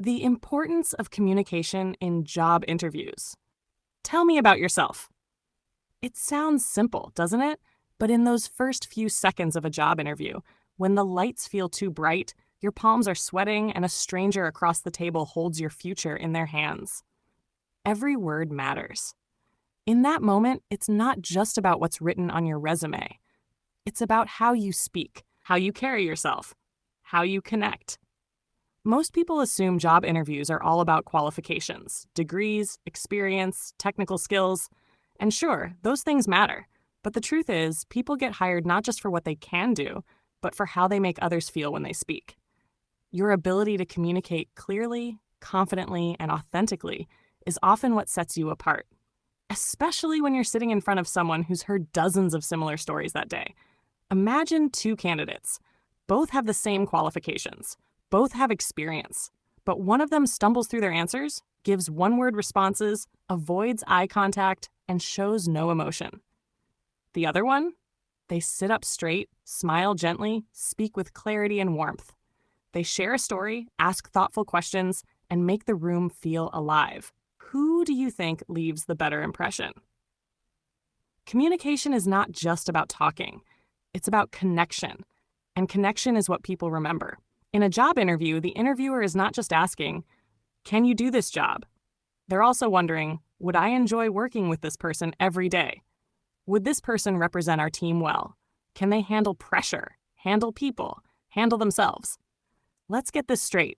The importance of communication in job interviews. Tell me about yourself. It sounds simple, doesn't it? But in those first few seconds of a job interview, when the lights feel too bright, your palms are sweating, and a stranger across the table holds your future in their hands, every word matters. In that moment, it's not just about what's written on your resume. It's about how you speak, how you carry yourself, how you connect. Most people assume job interviews are all about qualifications, degrees, experience, technical skills. And sure, those things matter. But the truth is, people get hired not just for what they can do, but for how they make others feel when they speak. Your ability to communicate clearly, confidently, and authentically is often what sets you apart, especially when you're sitting in front of someone who's heard dozens of similar stories that day. Imagine two candidates. Both have the same qualifications. Both have experience. But one of them stumbles through their answers, gives one-word responses, avoids eye contact, and shows no emotion. The other one? They sit up straight, smile gently, speak with clarity and warmth. They share a story, ask thoughtful questions, and make the room feel alive. Who do you think leaves the better impression? Communication is not just about talking. It's about connection. And connection is what people remember. In a job interview, the interviewer is not just asking, "Can you do this job?" They're also wondering, "Would I enjoy working with this person every day? Would this person represent our team well? Can they handle pressure, handle people, handle themselves?" Let's get this straight.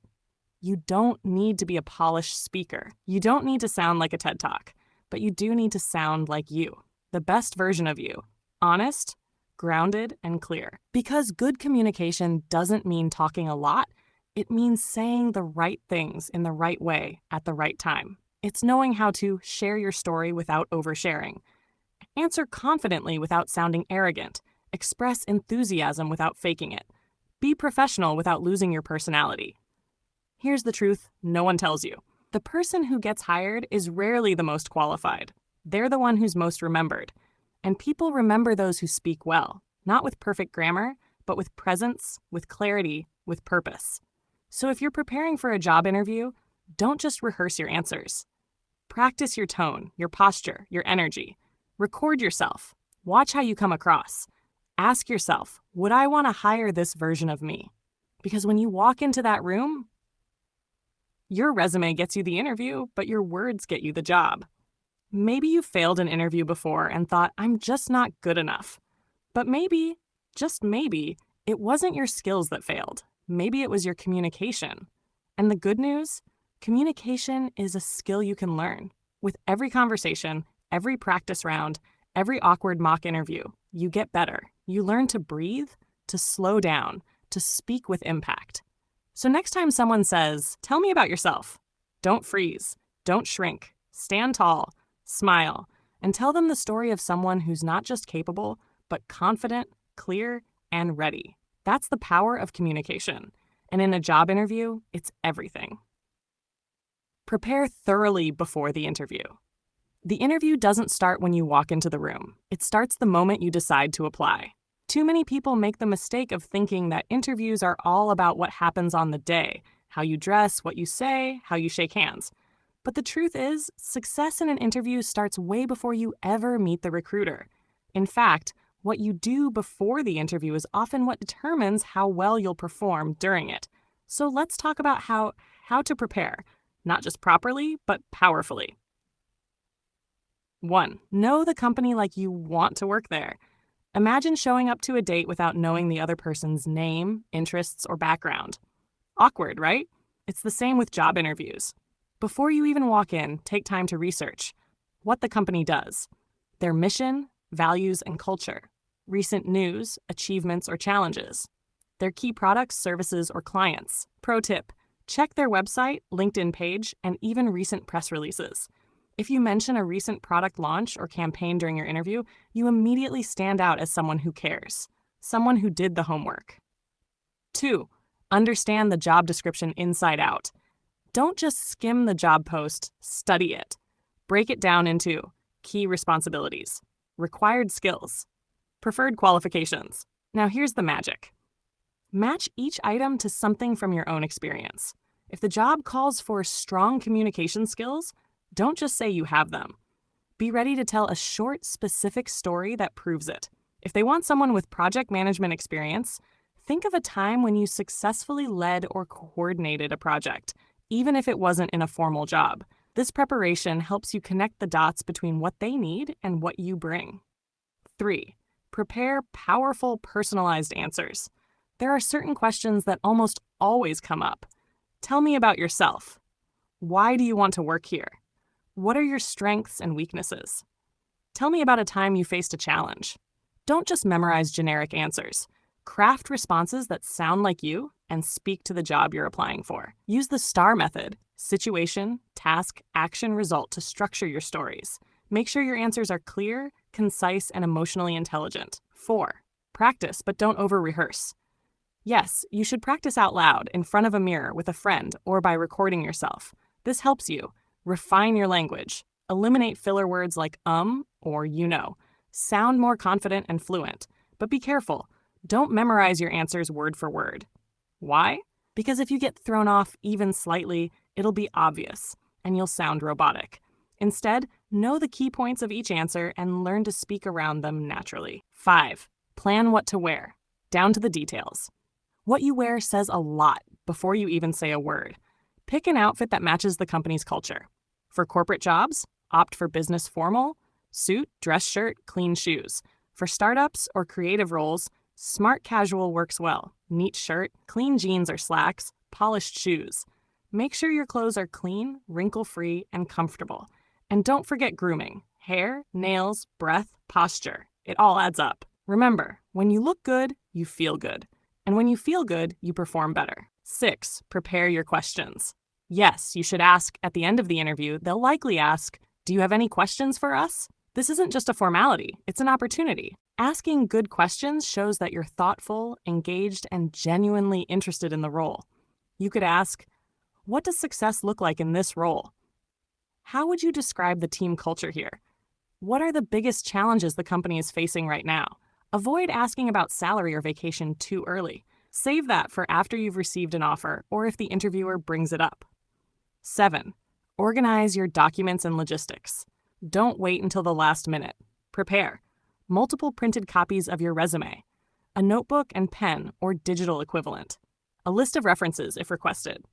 You don't need to be a polished speaker. You don't need to sound like a TED Talk, but you do need to sound like you, the best version of you, honest, grounded, and clear. Because good communication doesn't mean talking a lot, it means saying the right things in the right way at the right time. It's knowing how to share your story without oversharing, answer confidently without sounding arrogant, express enthusiasm without faking it, be professional without losing your personality. Here's the truth no one tells you. The person who gets hired is rarely the most qualified. They're the one who's most remembered. And people remember those who speak well, not with perfect grammar, but with presence, with clarity, with purpose. So if you're preparing for a job interview, don't just rehearse your answers. Practice your tone, your posture, your energy. Record yourself. Watch how you come across. Ask yourself, would I want to hire this version of me? Because when you walk into that room, your resume gets you the interview, but your words get you the job. Maybe you failed an interview before and thought, "I'm just not good enough." But maybe, just maybe, it wasn't your skills that failed. Maybe it was your communication. And the good news? Communication is a skill you can learn. With every conversation, every practice round, every awkward mock interview, you get better. You learn to breathe, to slow down, to speak with impact. So next time someone says, "Tell me about yourself," don't freeze, don't shrink, stand tall, smile, and tell them the story of someone who's not just capable, but confident, clear, and ready. That's the power of communication. And in a job interview, it's everything. Prepare thoroughly before the interview. The interview doesn't start when you walk into the room. It starts the moment you decide to apply. Too many people make the mistake of thinking that interviews are all about what happens on the day, how you dress, what you say, how you shake hands. But the truth is, success in an interview starts way before you ever meet the recruiter. In fact, what you do before the interview is often what determines how well you'll perform during it. So let's talk about how to prepare, not just properly, but powerfully. 1. Know the company like you want to work there. Imagine showing up to a date without knowing the other person's name, interests, or background. Awkward, right? It's the same with job interviews. Before you even walk in, take time to research what the company does, their mission, values, and culture, recent news, achievements, or challenges, their key products, services, or clients. Pro tip, check their website, LinkedIn page, and even recent press releases. If you mention a recent product launch or campaign during your interview, you immediately stand out as someone who cares, someone who did the homework. 2. Understand the job description inside out. Don't just skim the job post, study it. Break it down into key responsibilities, required skills, preferred qualifications. Now here's the magic. Match each item to something from your own experience. If the job calls for strong communication skills, don't just say you have them. Be ready to tell a short, specific story that proves it. If they want someone with project management experience, think of a time when you successfully led or coordinated a project, even if it wasn't in a formal job. This preparation helps you connect the dots between what they need and what you bring. 3. Prepare powerful, personalized answers. There are certain questions that almost always come up. Tell me about yourself. Why do you want to work here? What are your strengths and weaknesses? Tell me about a time you faced a challenge. Don't just memorize generic answers. Craft responses that sound like you and speak to the job you're applying for. Use the STAR method, situation, task, action, result, to structure your stories. Make sure your answers are clear, concise, and emotionally intelligent. 4. Practice, but don't over-rehearse. Yes, you should practice out loud in front of a mirror with a friend or by recording yourself. This helps you refine your language, eliminate filler words like or you know, sound more confident and fluent. But be careful, don't memorize your answers word for word. Why? Because if you get thrown off even slightly, it'll be obvious and you'll sound robotic. Instead, know the key points of each answer and learn to speak around them naturally. 5. Plan what to wear, down to the details. What you wear says a lot before you even say a word. Pick an outfit that matches the company's culture. For corporate jobs, opt for business formal, suit, dress shirt, clean shoes. For startups or creative roles, smart casual works well. Neat shirt, clean jeans or slacks, polished shoes. Make sure your clothes are clean, wrinkle-free, and comfortable. And don't forget grooming. Hair, nails, breath, posture. It all adds up. Remember, when you look good, you feel good. And when you feel good, you perform better. 6. Prepare your questions. Yes, you should ask at the end of the interview. They'll likely ask, "Do you have any questions for us?" This isn't just a formality, it's an opportunity. Asking good questions shows that you're thoughtful, engaged, and genuinely interested in the role. You could ask, "What does success look like in this role?" "How would you describe the team culture here?" "What are the biggest challenges the company is facing right now?" Avoid asking about salary or vacation too early. Save that for after you've received an offer or if the interviewer brings it up. 7. Organize your documents and logistics. Don't wait until the last minute. Prepare. Multiple printed copies of your resume, a notebook and pen or digital equivalent, a list of references if requested.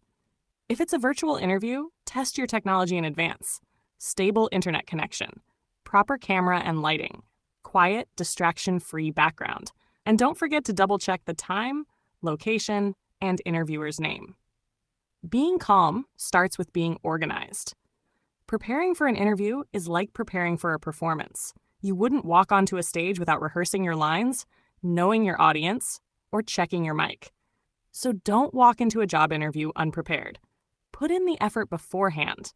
If it's a virtual interview, test your technology in advance. Stable internet connection, proper camera and lighting, quiet, distraction-free background. And don't forget to double-check the time, location, and interviewer's name. Being calm starts with being organized. Preparing for an interview is like preparing for a performance. You wouldn't walk onto a stage without rehearsing your lines, knowing your audience, or checking your mic. So don't walk into a job interview unprepared. Put in the effort beforehand,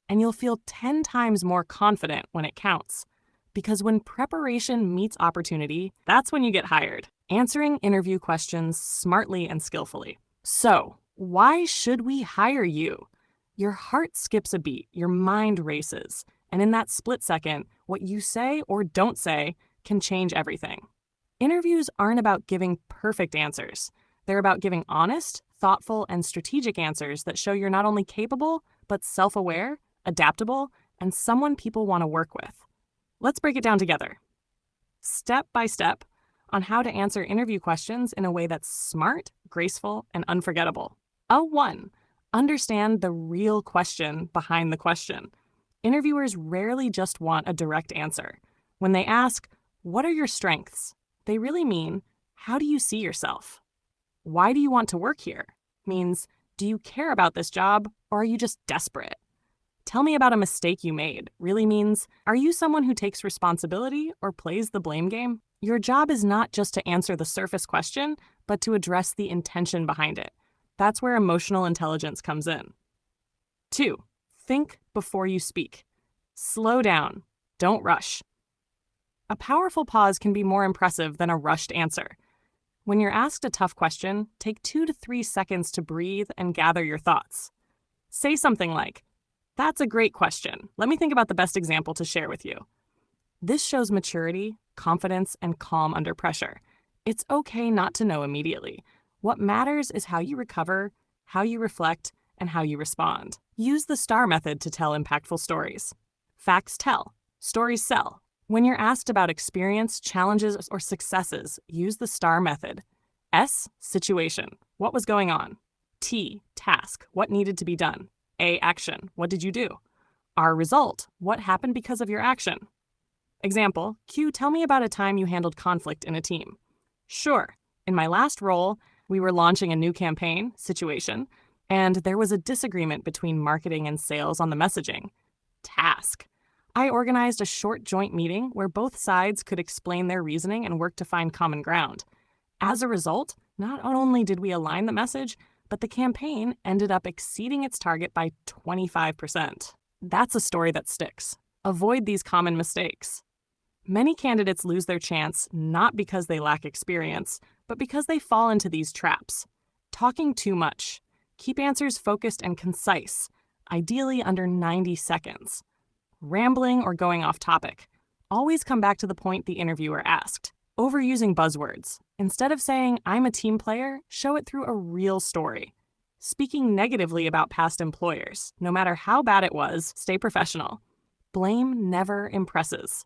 and you'll feel 10 times more confident when it counts. Because when preparation meets opportunity, that's when you get hired. Answering interview questions smartly and skillfully. So, why should we hire you? Your heart skips a beat, your mind races, and in that split second, what you say or don't say can change everything. Interviews aren't about giving perfect answers. They're about giving honest, thoughtful, and strategic answers that show you're not only capable, but self-aware, adaptable, and someone people want to work with. Let's break it down together. Step by step on how to answer interview questions in a way that's smart, graceful, and unforgettable. 1. Understand the real question behind the question. Interviewers rarely just want a direct answer. When they ask, "What are your strengths?" they really mean, "How do you see yourself?" "Why do you want to work here?" means, "Do you care about this job or are you just desperate?" "Tell me about a mistake you made" really means, "Are you someone who takes responsibility or plays the blame game?" Your job is not just to answer the surface question, but to address the intention behind it. That's where emotional intelligence comes in. 2. Think before you speak. Slow down. Don't rush. A powerful pause can be more impressive than a rushed answer. When you're asked a tough question, take 2 to 3 seconds to breathe and gather your thoughts. Say something like, "That's a great question. Let me think about the best example to share with you." This shows maturity, confidence, and calm under pressure. It's okay not to know immediately. What matters is how you recover, how you reflect, and how you respond. Use the STAR method to tell impactful stories. Facts tell, stories sell. When you're asked about experience, challenges, or successes, use the STAR method. S, situation, what was going on? T, task, what needed to be done? A, action, what did you do? R, result, what happened because of your action? Example, Q, tell me about a time you handled conflict in a team. Sure, in my last role, we were launching a new campaign, situation, and there was a disagreement between marketing and sales on the messaging. Task, I organized a short joint meeting where both sides could explain their reasoning and work to find common ground. As a result, not only did we align the message, but the campaign ended up exceeding its target by 25%. That's a story that sticks. Avoid these common mistakes. Many candidates lose their chance not because they lack experience, but because they fall into these traps. Talking too much. Keep answers focused and concise, ideally under 90 seconds. Rambling or going off topic. Always come back to the point the interviewer asked. Overusing buzzwords. Instead of saying, I'm a team player, show it through a real story. Speaking negatively about past employers. No matter how bad it was, stay professional. Blame never impresses.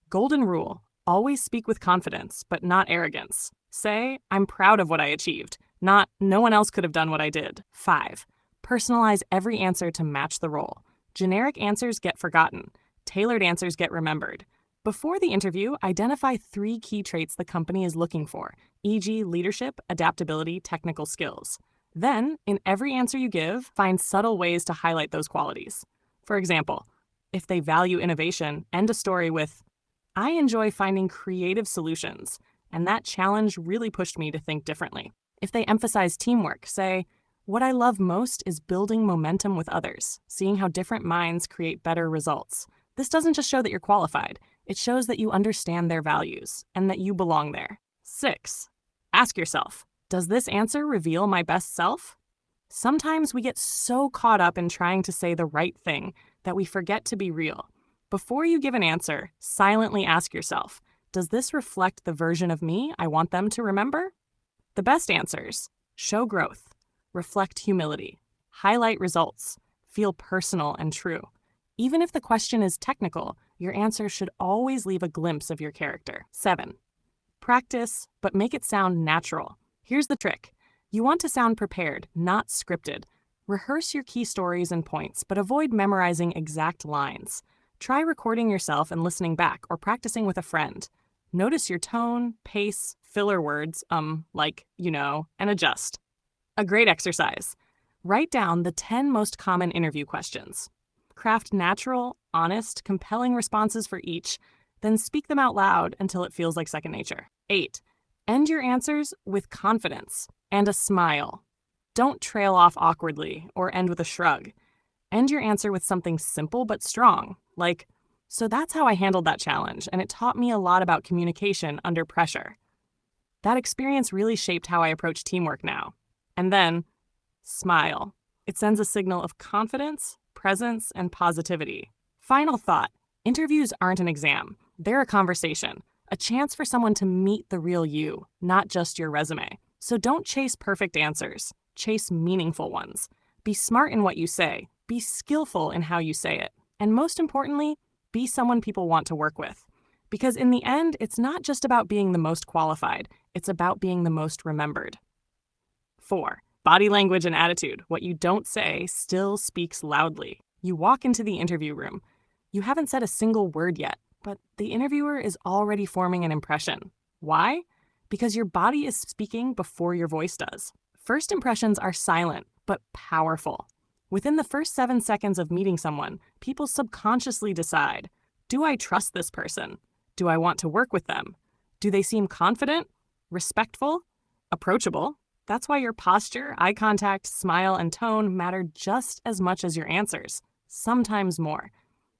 Golden rule, always speak with confidence, but not arrogance. Say, I'm proud of what I achieved, not no one else could have done what I did. 5. Personalize every answer to match the role. Generic answers get forgotten. Tailored answers get remembered. Before the interview, identify 3 key traits the company is looking for, e.g. leadership, adaptability, technical skills. Then, in every answer you give, find subtle ways to highlight those qualities. For example, if they value innovation, end a story with, I enjoy finding creative solutions, and that challenge really pushed me to think differently. If they emphasize teamwork, say, what I love most is building momentum with others, seeing how different minds create better results. This doesn't just show that you're qualified, it shows that you understand their values and that you belong there. 6. Ask yourself, does this answer reveal my best self? Sometimes we get so caught up in trying to say the right thing that we forget to be real. Before you give an answer, silently ask yourself, does this reflect the version of me I want them to remember? The best answers: show growth, reflect humility, highlight results, feel personal and true. Even if the question is technical, your answer should always leave a glimpse of your character. 7. Practice, but make it sound natural. Here's the trick. You want to sound prepared, not scripted. Rehearse your key stories and points, but avoid memorizing exact lines. Try recording yourself and listening back or practicing with a friend. Notice your tone, pace, filler words, like, and adjust. A great exercise. Write down the 10 most common interview questions. Craft natural, honest, compelling responses for each, then speak them out loud until it feels like second nature. 8. End your answers with confidence and a smile. Don't trail off awkwardly or end with a shrug. End your answer with something simple but strong, like, so that's how I handled that challenge, and it taught me a lot about communication under pressure. That experience really shaped how I approach teamwork now. And then, smile. It sends a signal of confidence, presence, and positivity. Final thought, interviews aren't an exam. They're a conversation, a chance for someone to meet the real you, not just your resume. So don't chase perfect answers. Chase meaningful ones. Be smart in what you say. Be skillful in how you say it. And most importantly, be someone people want to work with. Because in the end, it's not just about being the most qualified. It's about being the most remembered. 4. Body language and attitude. What you don't say still speaks loudly. You walk into the interview room. You haven't said a single word yet, but the interviewer is already forming an impression. Why? Because your body is speaking before your voice does. First impressions are silent, but powerful. Within the first 7 seconds of meeting someone, people subconsciously decide, do I trust this person? Do I want to work with them? Do they seem confident, respectful, approachable? That's why your posture, eye contact, smile, and tone matter just as much as your answers, sometimes more.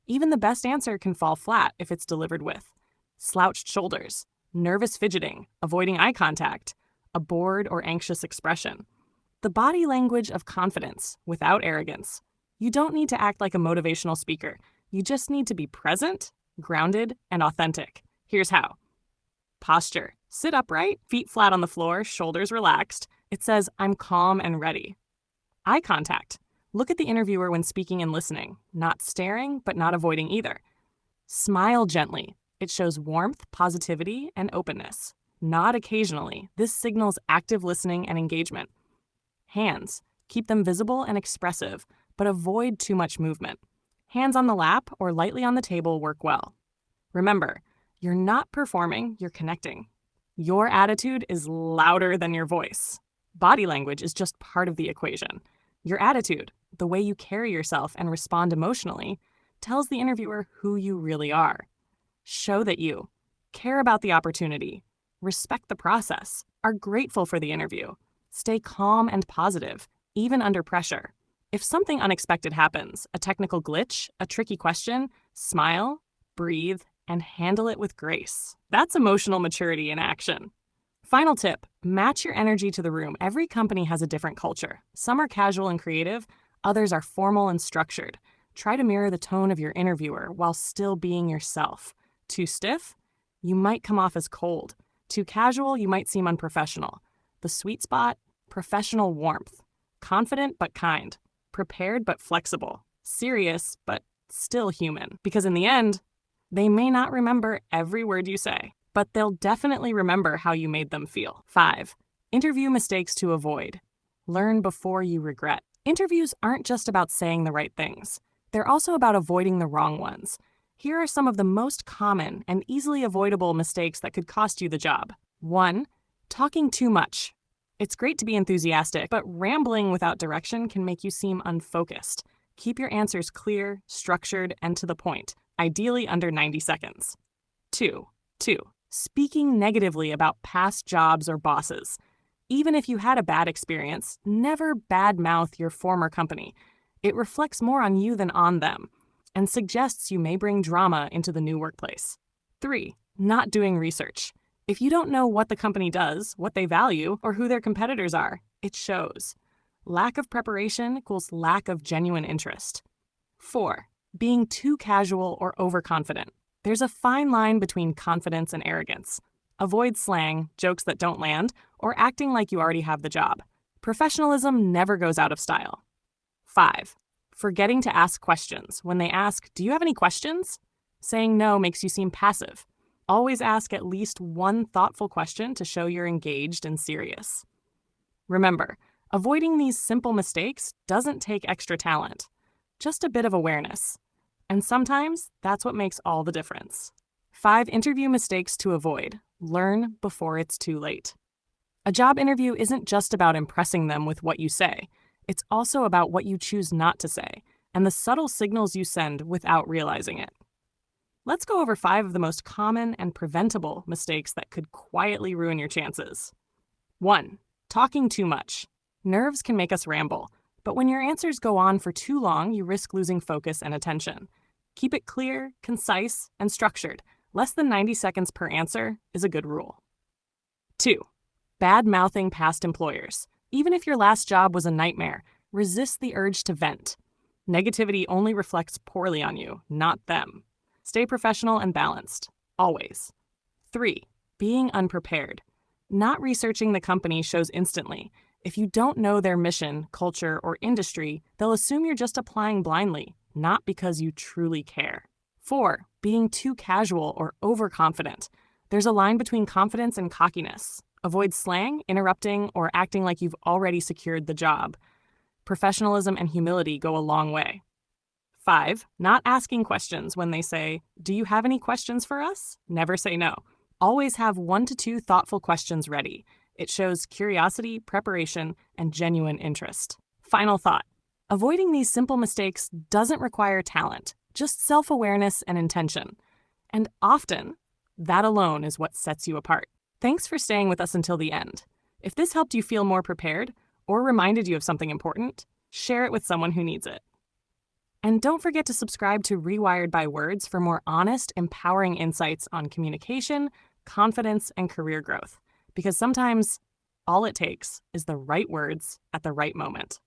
Even the best answer can fall flat if it's delivered with slouched shoulders, nervous fidgeting, avoiding eye contact, a bored or anxious expression. The body language of confidence without arrogance. You don't need to act like a motivational speaker. You just need to be present, grounded, and authentic. Here's how. Posture. Sit upright, feet flat on the floor, shoulders relaxed. It says, I'm calm and ready. Eye contact. Look at the interviewer when speaking and listening, not staring, but not avoiding either. Smile gently. It shows warmth, positivity, and openness. Nod occasionally. This signals active listening and engagement. Hands. Keep them visible and expressive, but avoid too much movement. Hands on the lap or lightly on the table work well. Remember, you're not performing, you're connecting. Your attitude is louder than your voice. Body language is just part of the equation. Your attitude, the way you carry yourself and respond emotionally, tells the interviewer who you really are. Show that you care about the opportunity, respect the process, are grateful for the interview. Stay calm and positive, even under pressure. If something unexpected happens, a technical glitch, a tricky question, smile, breathe, and handle it with grace. That's emotional maturity in action. Final tip, match your energy to the room. Every company has a different culture. Some are casual and creative, others are formal and structured. Try to mirror the tone of your interviewer while still being yourself. Too stiff? You might come off as cold. Too casual? You might seem unprofessional. The sweet spot? Professional warmth. Confident but kind. Prepared but flexible. Serious but still human. Because in the end, they may not remember every word you say, but they'll definitely remember how you made them feel. 5. Interview mistakes to avoid. Learn before you regret. Interviews aren't just about saying the right things. They're also about avoiding the wrong ones. Here are some of the most common and easily avoidable mistakes that could cost you the job. 1. Talking too much. It's great to be enthusiastic, but rambling without direction can make you seem unfocused. Keep your answers clear, structured, and to the point, ideally under 90 seconds. 2. Speaking negatively about past jobs or bosses. Even if you had a bad experience, never badmouth your former company. It reflects more on you than on them, and suggests you may bring drama into the new workplace. 3. Not doing research. If you don't know what the company does, what they value, or who their competitors are, it shows. Lack of preparation equals lack of genuine interest. 4. Being too casual or overconfident. There's a fine line between confidence and arrogance. Avoid slang, jokes that don't land, or acting like you already have the job. Professionalism never goes out of style. 5. Forgetting to ask questions. When they ask, "Do you have any questions?" Saying no makes you seem passive. Always ask at least one thoughtful question to show you're engaged and serious. Remember, avoiding these simple mistakes doesn't take extra talent, just a bit of awareness. And sometimes that's what makes all the difference. 5 interview mistakes to avoid. Learn before it's too late. A job interview isn't just about impressing them with what you say. It's also about what you choose not to say and the subtle signals you send without realizing it. Let's go over 5 of the most common and preventable mistakes that could quietly ruin your chances. 1. Talking too much. Nerves can make us ramble, but when your answers go on for too long, you risk losing focus and attention. Keep it clear, concise, and structured. Less than 90 seconds per answer is a good rule. 2. Bad-mouthing past employers. Even if your last job was a nightmare, resist the urge to vent. Negativity only reflects poorly on you, not them. Stay professional and balanced, always. 3. Being unprepared. Not researching the company shows instantly. If you don't know their mission, culture, or industry, they'll assume you're just applying blindly, not because you truly care. 4. Being too casual or overconfident. There's a line between confidence and cockiness. Avoid slang, interrupting, or acting like you've already secured the job. Professionalism and humility go a long way. 5. Not asking questions when they say, "Do you have any questions for us?" Never say no. Always have 1 to 2 thoughtful questions ready. It shows curiosity, preparation, and genuine interest. Final thought. Avoiding these simple mistakes doesn't require talent, just self-awareness and intention. And often, that alone is what sets you apart. Thanks for staying with us until the end. If this helped you feel more prepared or reminded you of something important, share it with someone who needs it. And don't forget to subscribe to Rewired by Words for more honest, empowering insights on communication, confidence, and career growth. Because sometimes all it takes is the right words at the right moment.